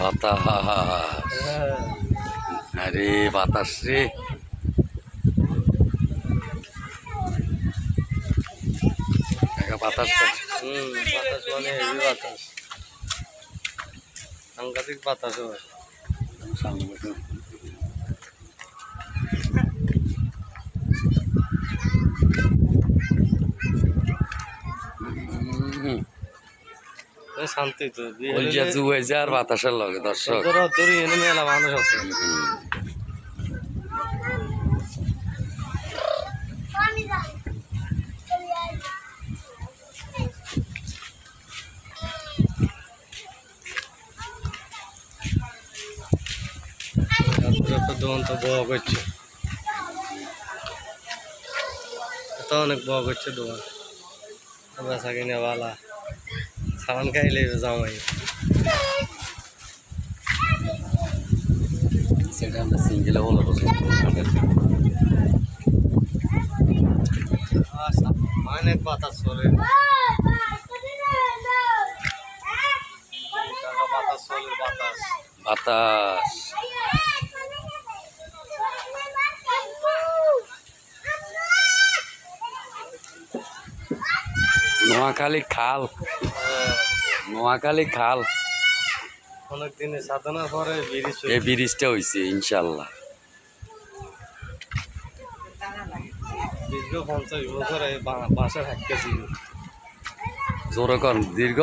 বাতাস, আরে বাতাস রে, বাতাস। বাতাস মানে হেভি বাতাস, সাংঘাতিক বাতাস হয়। শান্তি তো আর বাতাসের লগে দর্শক ধরি এনে মেলা মানুষ আছে। দোকান তো বক হচ্ছে, তো অনেক বক হচ্ছে দোকান, বেচা কিনে বালা সালান খাইলে জামাই। সেটা আমরা সিঙ্গেলে বলো অনেক বাতাস চলে, বাতাস চলে, বাতাস বাতাস। নোয়াখালী খাল, নোয়াখালী খাল, অনেক দিনে সাধনার পরে এই ব্রিজটা হয়েছে ইনশাল্লাহ। দীর্ঘ 50 বছর বাসায় থাকতেছিল, জোরে কর, দীর্ঘ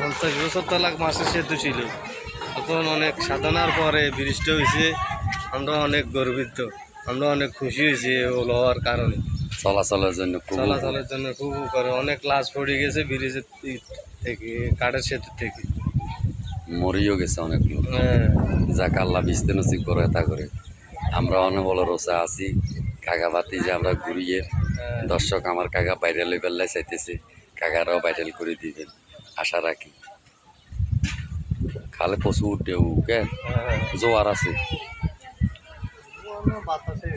50 বছর তালাক মাসে সেতু ছিল। এখন অনেক সাধনার পরে ব্রিজটা হয়েছে, আমরা অনেক গর্বিত, আমরা অনেক খুশি হয়েছি ওগুলো হওয়ার কারণে। চলাচলের জন্য চলাচলের জন্য খুব করে অনেক লাশ পড়ে গেছে ব্রিজের থেকে, কাঠের সেতু থেকে মরিও গেছে অনেক লোক। যাক আল্লাহ বিস্তে নসিব করে তা করে। আমরা অনেক বড় রোসা আছি কাকাবাতি যে আমরা ঘুরিয়ে দর্শক আমার কাকা ভাইরাল বেল্লায় চাইতেছে, কাকারাও ভাইরাল করে দিবেন আশা রাখি। খালে প্রচুর ঢেউ, কেন জোয়ার আছে। বাতাসে